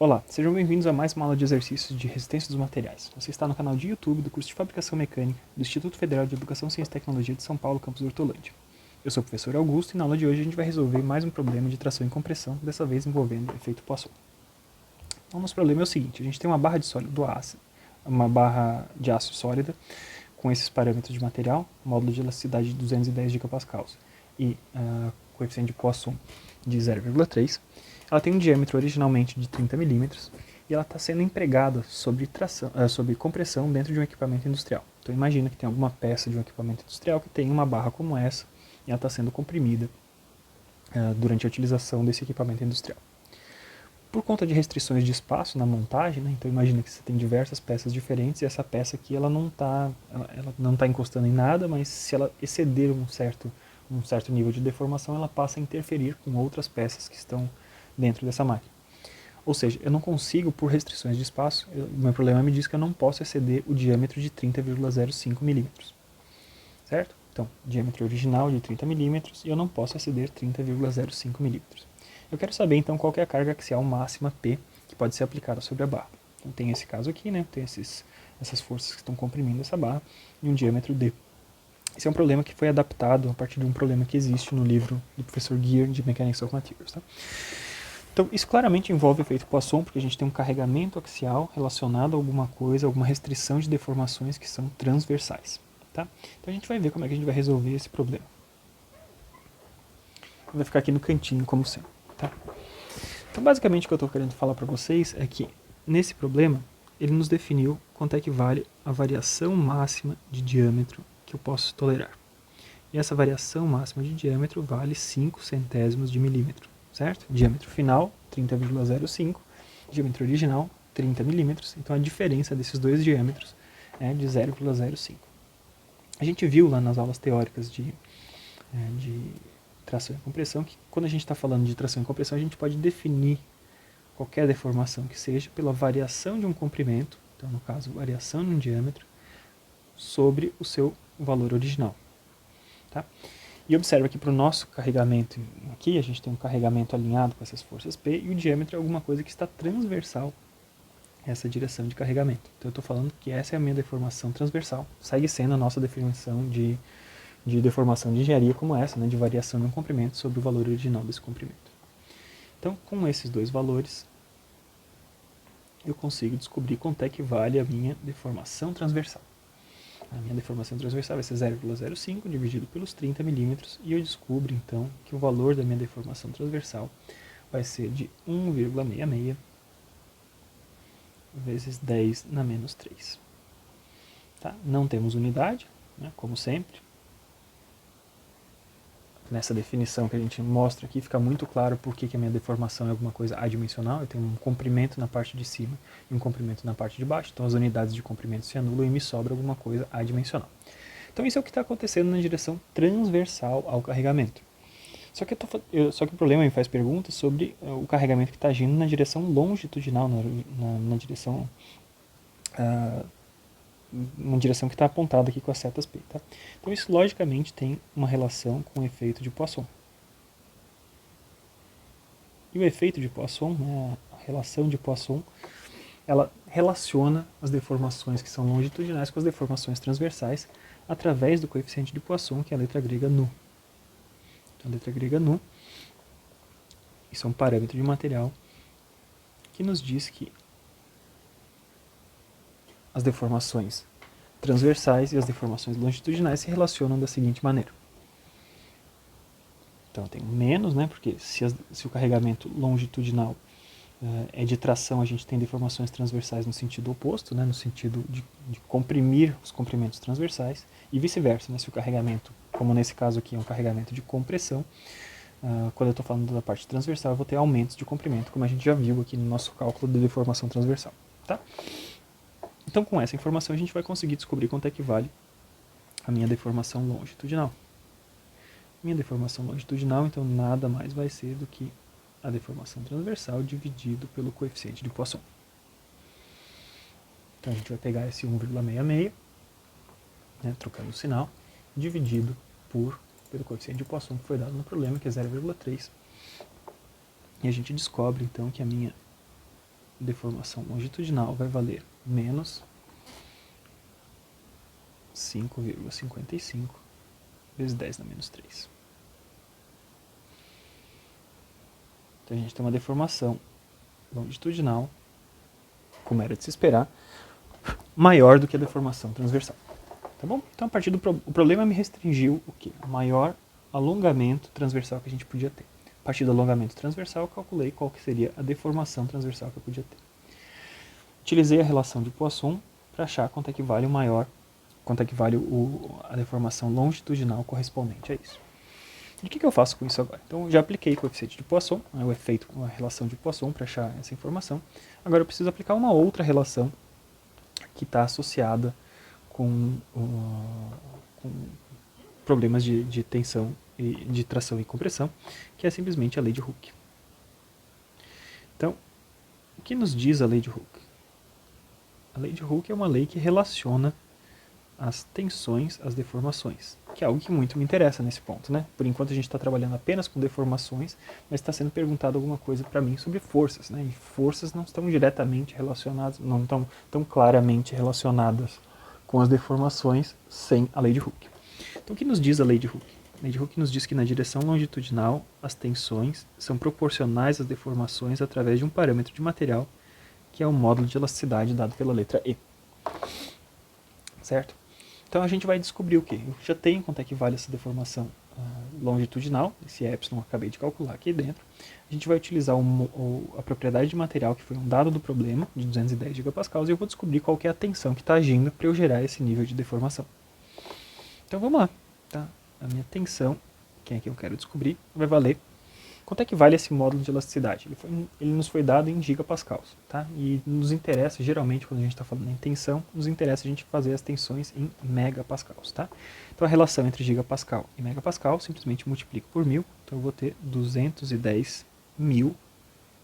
Olá, sejam bem-vindos a mais uma aula de exercícios de resistência dos materiais. Você está no canal de YouTube do curso de Fabricação Mecânica do Instituto Federal de Educação, Ciência e Tecnologia de São Paulo, campus Hortolândia. Eu sou o professor Augusto e na aula de hoje a gente vai resolver mais um problema de tração e compressão, dessa vez envolvendo efeito Poisson. Então, o nosso problema é o seguinte: a gente tem uma barra de sólido ácido, uma barra de aço sólida com esses parâmetros de material, módulo de elasticidade de 210 gigapascals e coeficiente de Poisson de 0,3. Ela tem um diâmetro originalmente de 30 milímetros e ela está sendo empregada sobre compressão dentro de um equipamento industrial. Então imagina que tem alguma peça de um equipamento industrial que tem uma barra como essa e ela está sendo comprimida durante a utilização desse equipamento industrial. Por conta de restrições de espaço na montagem, né, então imagina que você tem diversas peças diferentes e essa peça aqui ela não está encostando em nada, mas se ela exceder um certo nível de deformação, ela passa a interferir com outras peças que estão dentro dessa máquina. Ou seja, eu não consigo, por restrições de espaço, o meu problema me diz que eu não posso exceder o diâmetro de 30,05 milímetros. Certo? Então, diâmetro original de 30 milímetros e eu não posso exceder 30,05 milímetros. Eu quero saber então qual é a carga axial máxima P que pode ser aplicada sobre a barra. Então tem esse caso aqui, né? Tem essas forças que estão comprimindo essa barra e um diâmetro D. Esse é um problema que foi adaptado a partir de um problema que existe no livro do professor Gear de Mechanics of Materials. Tá? Então isso claramente envolve efeito Poisson, porque a gente tem um carregamento axial relacionado a alguma coisa, alguma restrição de deformações que são transversais. Tá? Então a gente vai ver como é que a gente vai resolver esse problema. Vai ficar aqui no cantinho, como sempre. Tá? Então basicamente o que eu estou querendo falar para vocês é que nesse problema ele nos definiu quanto é que vale a variação máxima de diâmetro que eu posso tolerar. E essa variação máxima de diâmetro vale 5 centésimos de milímetro, certo? Diâmetro final, 30,05, diâmetro original, 30 milímetros. Então a diferença desses dois diâmetros é de 0,05. A gente viu lá nas aulas teóricas de tração e compressão que quando a gente está falando de tração e compressão a gente pode definir qualquer deformação que seja pela variação de um comprimento, então no caso variação de um diâmetro, sobre o seu valor original. Tá? E observa que para o nosso carregamento aqui, a gente tem um carregamento alinhado com essas forças P e o diâmetro é alguma coisa que está transversal a essa direção de carregamento. Então eu estou falando que essa é a minha deformação transversal. Segue sendo a nossa definição de deformação de engenharia como essa, né, de variação de um comprimento sobre o valor original desse comprimento. Então com esses dois valores, eu consigo descobrir quanto é que vale a minha deformação transversal. A minha deformação transversal vai ser 0,05 dividido pelos 30 milímetros e eu descubro então que o valor da minha deformação transversal vai ser de 1,66 vezes 10 na menos 3. Tá? Não temos unidade, né, como sempre. Nessa definição que a gente mostra aqui fica muito claro por que a minha deformação é alguma coisa adimensional. Eu tenho um comprimento na parte de cima e um comprimento na parte de baixo, então as unidades de comprimento se anulam e me sobra alguma coisa adimensional. Então isso é o que está acontecendo na direção transversal ao carregamento. Só que o problema me faz perguntas sobre o carregamento que está agindo na direção longitudinal, na direção uma direção que está apontada aqui com as setas P. Tá? Então isso logicamente tem uma relação com o efeito de Poisson. E o efeito de Poisson, né, a relação de Poisson, ela relaciona as deformações que são longitudinais com as deformações transversais através do coeficiente de Poisson, que é a letra grega nu. Então a letra grega nu, isso é um parâmetro de material que nos diz que as deformações transversais e as deformações longitudinais se relacionam da seguinte maneira. Então eu tenho menos, né, porque se o carregamento longitudinal é de tração, a gente tem deformações transversais no sentido oposto, né, no sentido de comprimir os comprimentos transversais, e vice-versa, né, se o carregamento, como nesse caso aqui, é um carregamento de compressão, quando eu estou falando da parte transversal, eu vou ter aumentos de comprimento, como a gente já viu aqui no nosso cálculo de deformação transversal. Tá? Então, com essa informação, a gente vai conseguir descobrir quanto é que vale a minha deformação longitudinal. Minha deformação longitudinal, então, nada mais vai ser do que a deformação transversal dividido pelo coeficiente de Poisson. Então, a gente vai pegar esse 1,66, né, trocando o sinal, dividido pelo coeficiente de Poisson que foi dado no problema, que é 0,3. E a gente descobre, então, que a minha deformação longitudinal vai valer menos 5,55 vezes 10 na menos 3. Então a gente tem uma deformação longitudinal, como era de se esperar, maior do que a deformação transversal. Tá bom? Então a partir do o problema me restringiu o quê? O maior alongamento transversal que a gente podia ter. A partir do alongamento transversal, eu calculei qual que seria a deformação transversal que eu podia ter. Utilizei a relação de Poisson para achar quanto é que vale a deformação longitudinal correspondente a isso. E o que eu faço com isso agora? Então, eu já apliquei o coeficiente de Poisson, o efeito, a relação de Poisson para achar essa informação. Agora eu preciso aplicar uma outra relação que está associada com problemas de tensão, de tração e compressão, que é simplesmente a lei de Hooke. Então, o que nos diz a lei de Hooke? A lei de Hooke é uma lei que relaciona as tensões às deformações, que é algo que muito me interessa nesse ponto, né? Por enquanto a gente está trabalhando apenas com deformações, mas está sendo perguntado alguma coisa para mim sobre forças, né? E forças não estão diretamente relacionadas, não estão tão claramente relacionadas com as deformações sem a lei de Hooke. Então o que nos diz a lei de Hooke? A lei de Hooke nos diz que na direção longitudinal as tensões são proporcionais às deformações através de um parâmetro de material, que é o módulo de elasticidade dado pela letra E. Certo? Então a gente vai descobrir o quê? Eu já tenho quanto é que vale essa deformação longitudinal, esse epsilon eu acabei de calcular aqui dentro. A gente vai utilizar a propriedade de material, que foi um dado do problema, de 210 gigapascals, e eu vou descobrir qual que é a tensão que está agindo para eu gerar esse nível de deformação. Então vamos lá. Tá? A minha tensão, que é a que eu quero descobrir, vai valer. Quanto é que vale esse módulo de elasticidade? Ele nos foi dado em gigapascals, tá? E nos interessa, geralmente, quando a gente está falando em tensão, nos interessa a gente fazer as tensões em megapascals, tá? Então a relação entre gigapascal e megapascal, simplesmente multiplico por 1000, então eu vou ter 210.000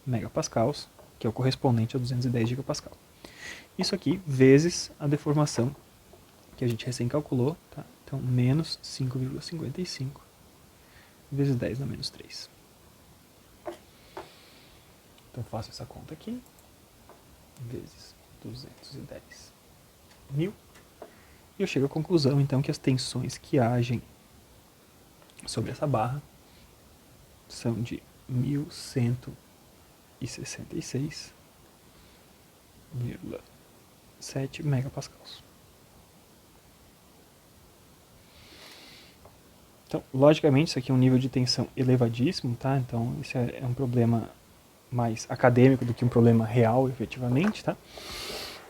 megapascals, que é o correspondente a 210 gigapascal. Isso aqui vezes a deformação que a gente recém calculou, tá? Então menos 5,55 vezes 10 na menos 3. Então eu faço essa conta aqui, vezes 210.000, e eu chego à conclusão então que as tensões que agem sobre essa barra são de 1166,7 megapascals. Então, logicamente, isso aqui é um nível de tensão elevadíssimo, tá? Então, isso é um problema mais acadêmico do que um problema real, efetivamente, tá?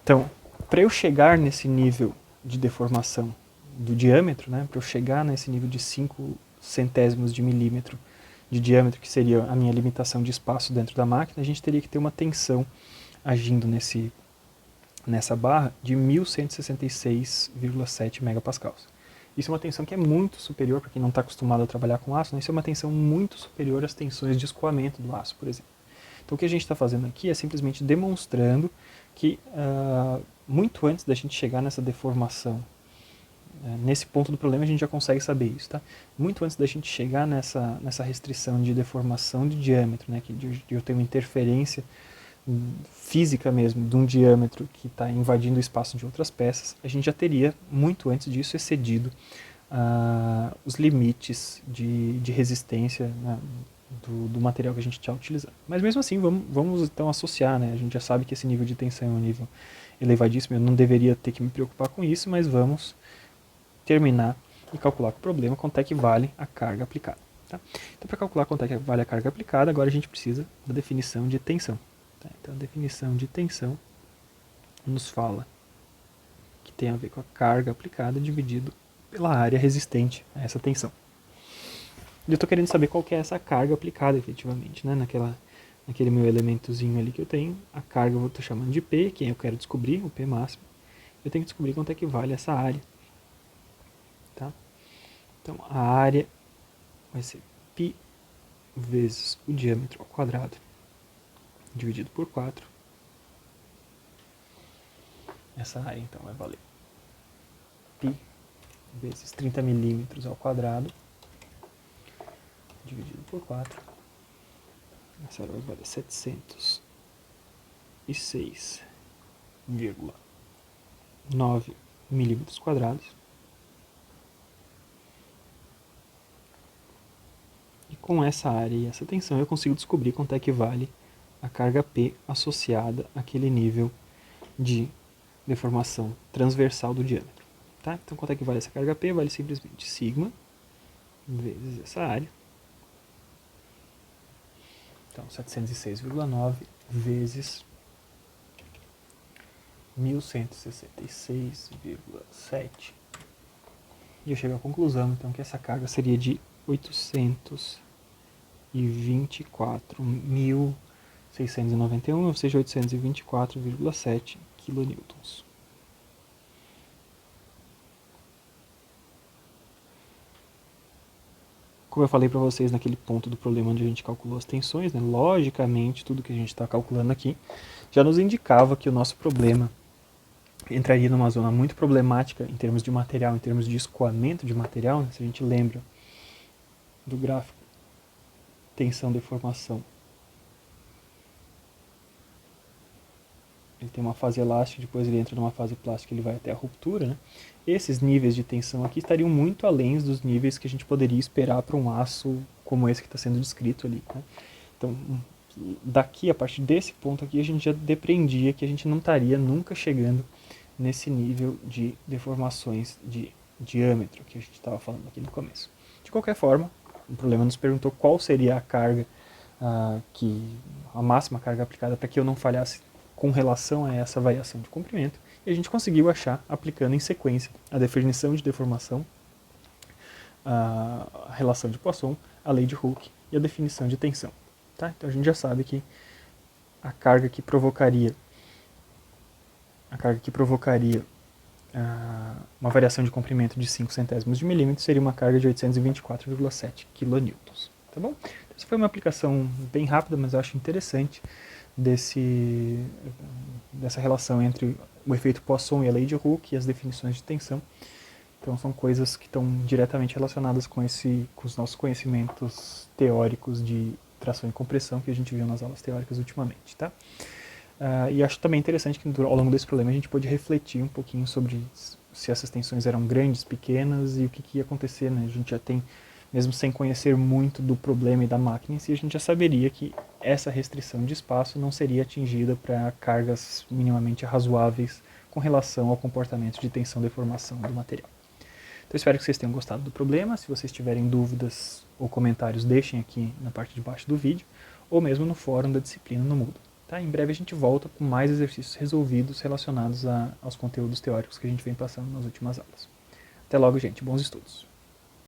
Então, para eu chegar nesse nível de deformação do diâmetro, né, para eu chegar nesse nível de 5 centésimos de milímetro de diâmetro, que seria a minha limitação de espaço dentro da máquina, a gente teria que ter uma tensão agindo nessa barra de 1166,7 megapascals. Isso é uma tensão que é muito superior, para quem não está acostumado a trabalhar com aço, né? Isso é uma tensão muito superior às tensões de escoamento do aço, por exemplo. Então o que a gente está fazendo aqui é simplesmente demonstrando que muito antes da gente chegar nessa deformação, nesse ponto do problema a gente já consegue saber isso, tá? Muito antes da gente chegar nessa restrição de deformação de diâmetro, né, de eu ter uma interferência física mesmo, de um diâmetro que está invadindo o espaço de outras peças, a gente já teria, muito antes disso, excedido os limites de resistência, né, do material que a gente está utilizando. Mas mesmo assim, vamos então associar, né? A gente já sabe que esse nível de tensão é um nível elevadíssimo, eu não deveria ter que me preocupar com isso, mas vamos terminar e calcular com o problema quanto é que vale a carga aplicada. Tá? Então, para calcular quanto é que vale a carga aplicada, agora a gente precisa da definição de tensão. Tá? Então, a definição de tensão nos fala que tem a ver com a carga aplicada dividido pela área resistente a essa tensão. E eu estou querendo saber qual que é essa carga aplicada efetivamente, né? Naquele meu elementozinho ali que eu tenho, a carga eu estou chamando de P, que eu quero descobrir, o P máximo. Eu tenho que descobrir quanto é que vale essa área. Tá? Então a área vai ser π vezes o diâmetro ao quadrado dividido por 4. Essa área então vai valer π vezes 30 milímetros ao quadrado dividido por 4. Essa área vai valer 700 106,9 milímetros quadrados. E com essa área e essa tensão eu consigo descobrir quanto é que vale a carga P associada àquele nível de deformação transversal do diâmetro. Tá? Então quanto é que vale essa carga P? Vale simplesmente sigma vezes essa área. Então 706,9 vezes 1166,7. E eu chego à conclusão, então, que essa carga seria de 824.691, ou seja, 824,7 kilonewtons. Como eu falei para vocês naquele ponto do problema onde a gente calculou as tensões, né, logicamente, tudo que a gente está calculando aqui já nos indicava que o nosso problema entraria numa zona muito problemática em termos de material, em termos de escoamento de material, né? Se a gente lembra do gráfico tensão-deformação. Ele tem uma fase elástica, depois ele entra numa fase plástica, ele vai até a ruptura, né? Esses níveis de tensão aqui estariam muito além dos níveis que a gente poderia esperar para um aço como esse que está sendo descrito ali, né? Então, daqui, a partir desse ponto aqui, a gente já depreendia que a gente não estaria nunca chegando nesse nível de deformações de diâmetro que a gente estava falando aqui no começo. De qualquer forma, o problema nos perguntou qual seria a carga, a máxima carga aplicada para que eu não falhasse com relação a essa variação de comprimento, e a gente conseguiu achar, aplicando em sequência a definição de deformação, a relação de Poisson, a lei de Hooke e a definição de tensão. Tá? Então a gente já sabe que a carga que provocaria uma variação de comprimento de 5 centésimos de milímetro seria uma carga de 824,7 kilonewtons. Tá bom? Essa foi uma aplicação bem rápida, mas eu acho interessante dessa relação entre o efeito Poisson e a lei de Hooke e as definições de tensão. Então são coisas que estão diretamente relacionadas com os nossos conhecimentos teóricos de tração e compressão que a gente viu nas aulas teóricas ultimamente, tá? E acho também interessante que ao longo desse problema a gente pôde refletir um pouquinho sobre se essas tensões eram grandes, pequenas e o que ia acontecer, né? A gente já tem, mesmo sem conhecer muito do problema e da máquina em si, a gente já saberia que essa restrição de espaço não seria atingida para cargas minimamente razoáveis com relação ao comportamento de tensão-deformação do material. Então espero que vocês tenham gostado do problema. Se vocês tiverem dúvidas ou comentários, deixem aqui na parte de baixo do vídeo, ou mesmo no fórum da disciplina no Moodle. Tá? Em breve a gente volta com mais exercícios resolvidos relacionados aos conteúdos teóricos que a gente vem passando nas últimas aulas. Até logo, gente. Bons estudos.